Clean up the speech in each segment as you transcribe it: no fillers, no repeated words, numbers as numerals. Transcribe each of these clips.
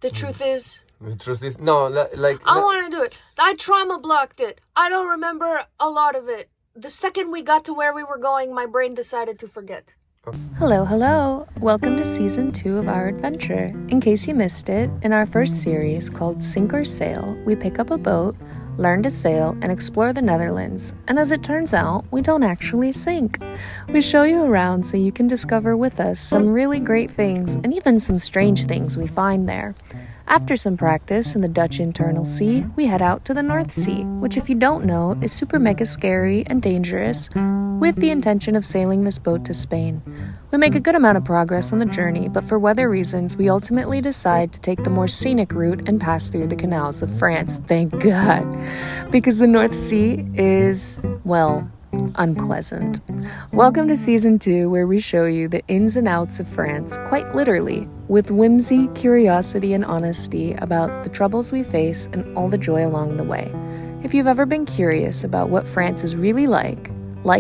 The truth is... The truth is... No, like... I want to do it. I trauma blocked it. I don't remember a lot of it. The second we got to where we were going, my brain decided to forget. Hello. Welcome to Season 2 of our adventure. In case you missed it, in our first series called Sink or Sail, we pick up a boat, learn to sail, and explore the Netherlands. And as it turns out, we don't actually sink. We show you around so you can discover with us some really great things and even some strange things we find there. After some practice in the Dutch Internal Sea, we head out to the North Sea, which if you don't know is super mega scary and dangerous, with the intention of sailing this boat to Spain. We make a good amount of progress on the journey, but for weather reasons, we ultimately decide to take the more scenic route and pass through the canals of France, thank God, because the North Sea is, well, unpleasant. Welcome to Season 2, where we show you the ins and outs of France, quite literally, with whimsy, curiosity, and honesty about the troubles we face and all the joy along the way. If you've ever been curious about what France is really like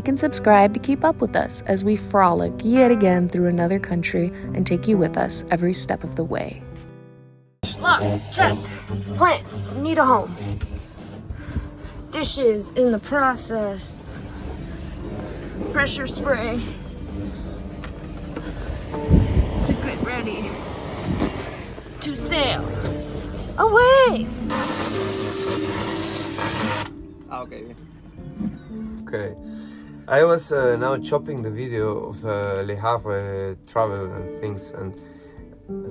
and subscribe to keep up with us as we frolic yet again through another country and take you with us every step of the way. Lock, check. Plants need a home. Dishes in the process. Pressure spray to get ready to sail away. Okay. I was now chopping the video of Le Havre travel and things, and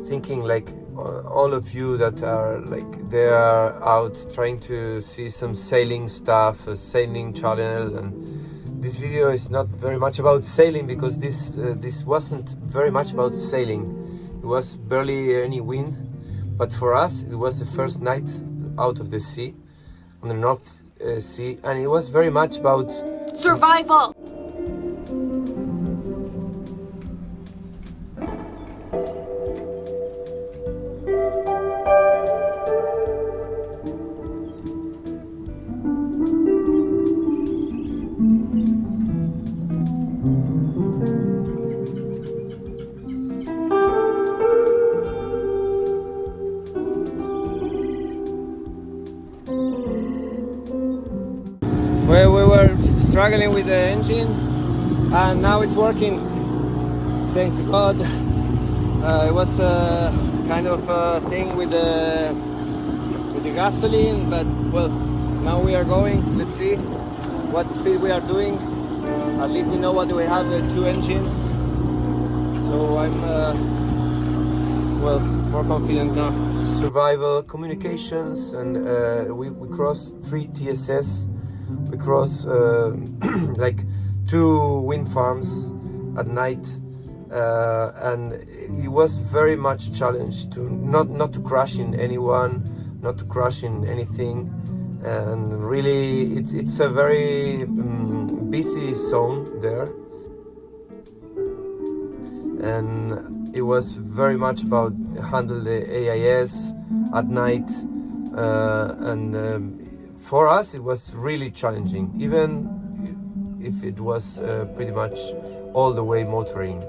thinking like all of you that are like they are out trying to see some sailing stuff, a sailing channel, and this video is not very much about sailing because this wasn't very much about sailing. It was barely any wind, but for us it was the first night out of the sea, on the North Sea, and it was very much about survival. Well, we were struggling with the engine, and now it's working. Thanks God. It was a kind of a thing with the gasoline, but well, now we are going. Let's see what speed we are doing. At least we know what we have, the two engines. So I'm well, more confident now. Survival, communications, and we crossed 3 TSS. We cross like 2 wind farms at night, and it was very much challenged to not to crash in anyone, not to crash in anything, and really it's a very busy zone there, and it was very much about handle the AIS at night, and for us it was really challenging, even if it was pretty much all the way motoring.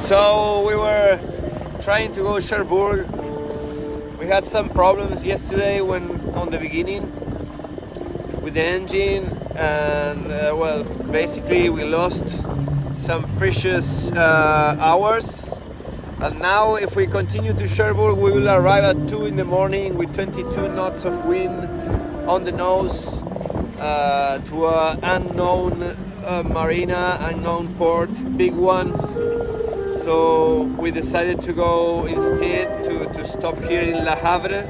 So we were trying to go Cherbourg. We had some problems yesterday when on the beginning with the engine, and well, basically we lost some precious hours. And now if we continue to Cherbourg, we will arrive at 2 in the morning with 22 knots of wind on the nose to an unknown marina, unknown port, big one. So we decided to go instead to stop here in Le Havre,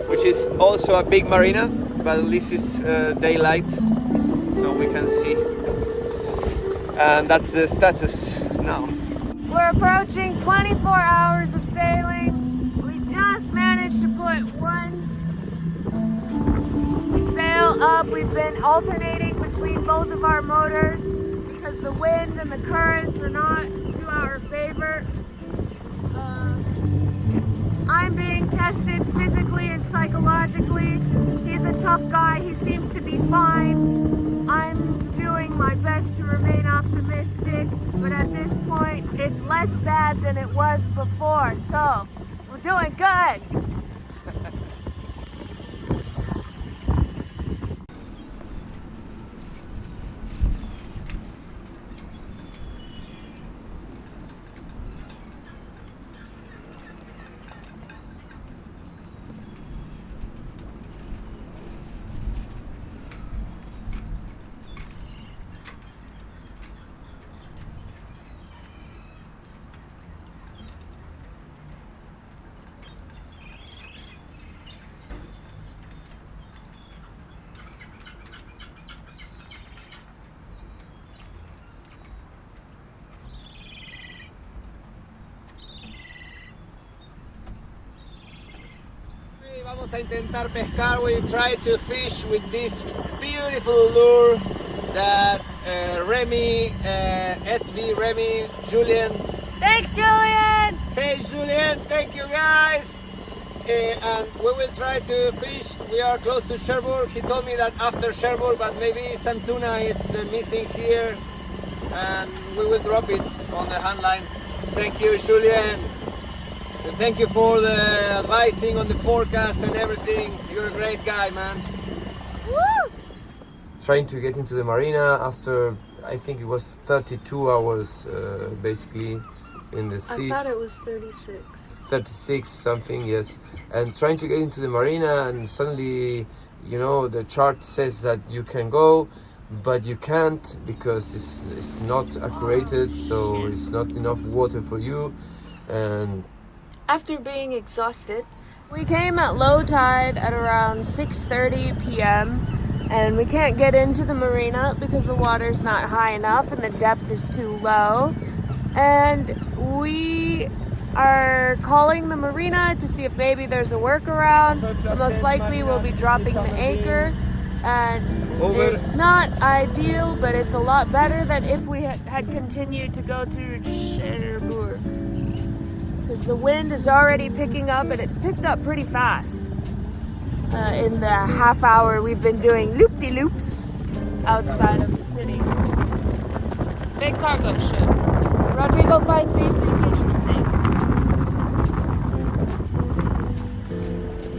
which is also a big marina, but at least it's daylight, so we can see. And that's the status now. We're approaching 24 hours of sailing. We just managed to put one sail up. We've been alternating between both of our motors because the wind and the currents are not to our favor. I'm being tested physically and psychologically. He's a tough guy. He seems to be fine. I'm doing my best to remain optimistic, but at this point, it's less bad than it was before, so we're doing good. Vamos a intentar pescar. We try to fish with this beautiful lure that Remy, SV Remy, Julien. Thanks, Julian! Hey Julien, thank you guys. And we will try to fish. We are close to Cherbourg. He told me that after Cherbourg, but maybe some tuna is missing here, and we will drop it on the handline. Thank you, Julien. And thank you for the advising on the forecast and everything. You're a great guy, man. Woo! Trying to get into the marina after, I think it was 32 hours basically in the sea. I thought it was 36. 36 something, yes. And trying to get into the marina, and suddenly, you know, the chart says that you can go, but you can't because it's not accurate, so it's not enough water for you. And After being exhausted, we came at low tide at around 6:30 p.m. and we can't get into the marina because the water's not high enough and the depth is too low. And we are calling the marina to see if maybe there's a workaround. But most likely we'll be dropping the anchor, and it's not ideal, but it's a lot better than if we had continued to go to Cherbourg. Because the wind is already picking up, and it's picked up pretty fast. In the half hour we've been doing loop-de-loops outside of the city. Big cargo ship. Rodrigo finds these things interesting.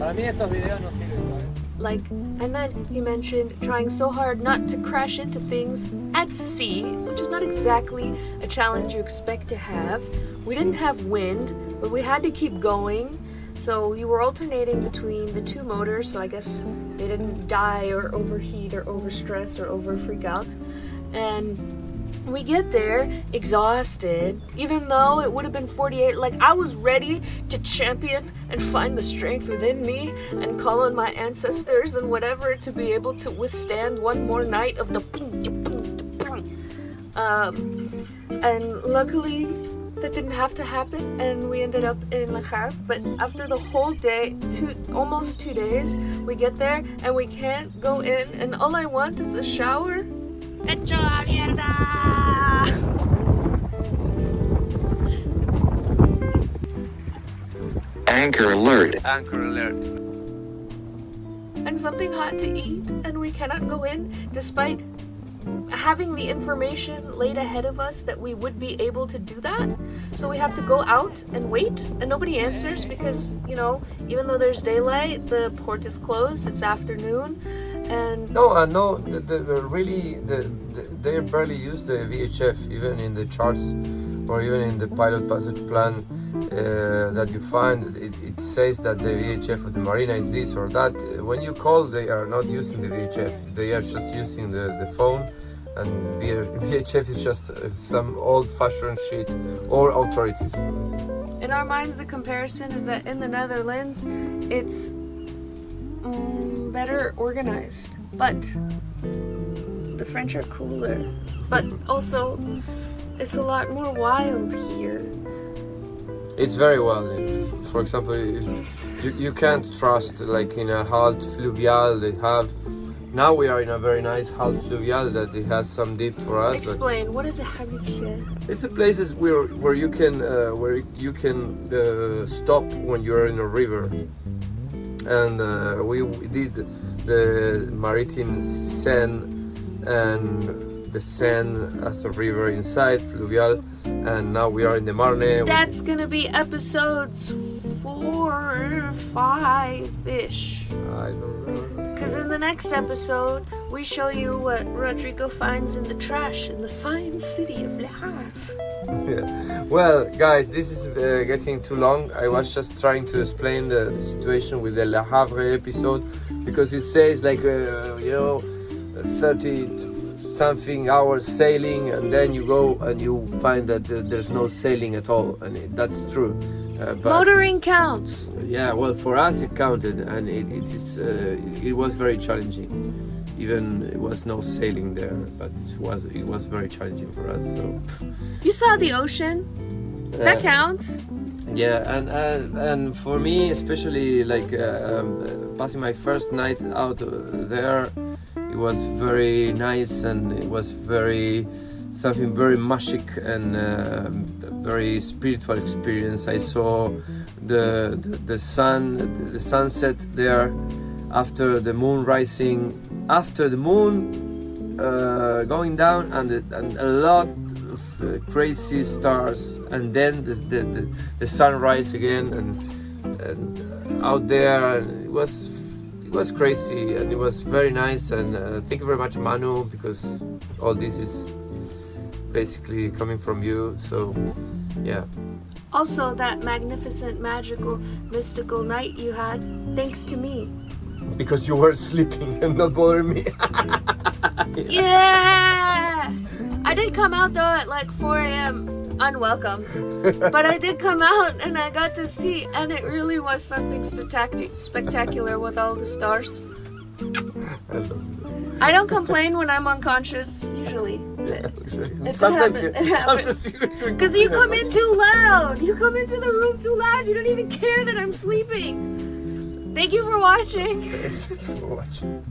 para mí esos videos no sirven, ¿sabes? Like, and then he mentioned trying so hard not to crash into things at sea, which is not exactly a challenge you expect to have. We didn't have wind, but we had to keep going. So we were alternating between the two motors, so I guess they didn't die or overheat or overstress or over freak out. And we get there exhausted, even though it would have been 48. Like, I was ready to champion and find the strength within me and call on my ancestors and whatever to be able to withstand one more night of the and luckily that didn't have to happen, and we ended up in Le Havre. But after the whole day, almost 2 days, we get there and we can't go in, and all I want is a shower. ¡Hecho la mierda! Anchor alert. Anchor alert. And something hot to eat, and we cannot go in despite having the information laid ahead of us that we would be able to do that. So we have to go out and wait, and nobody answers because, you know, even though there's daylight, the port is closed, it's afternoon, And No, they barely use the VHF, even in the charts or even in the pilot passage plan that you find. It says that the VHF of the Marina is this or that. When you call, they are not using the VHF. They are just using the phone, and VHF is just some old-fashioned shit or authorities. in our minds, the comparison is that in the Netherlands, it's better organized, but the French are cooler. But also, it's a lot more wild here. It's very wild. For example, you can't trust, like in a halt fluvial they have. Now we are in a very nice halt fluvial that it has some depth for us. Explain, what is a halt? It's the places where you can stop when you're in a river. And we did the Maritime Seine and the Seine as a river inside fluvial, and now we are in the Marne. That's gonna be episodes 4 or 5-ish. I don't know. Because in the next episode, we show you what Rodrigo finds in the trash in the fine city of Le Havre. Yeah. Well, guys, this is getting too long. I was just trying to explain the situation with the Le Havre episode, because it says like 30-something hours sailing, and then you go and you find that there's no sailing at all, and that's true. But Motoring counts. yeah, well, for us it counted, and it was very challenging. Even it was no sailing there, but it was very challenging for us. So You saw the ocean. That counts. yeah, and for me especially, like passing my first night out there, it was very nice, and it was something very magic and a very spiritual experience. I saw the sunset there after the moon rising, after the moon going down, and a lot of crazy stars, and then the sunrise again, and out there, and it was crazy, and it was very nice. And thank you very much, Manu, because all this is basically coming from you. So yeah. Also, that magnificent, magical, mystical night you had, thanks to me. Because you weren't sleeping and not bothering me. Yeah! I did come out though at like 4 a.m. unwelcomed. But I did come out and I got to see, and it really was something spectacular with all the stars. I don't complain when I'm unconscious, usually. Sometimes Because you come in too loud. You come into the room too loud. You don't even care that I'm sleeping. Thank you for watching. Thank you for watching.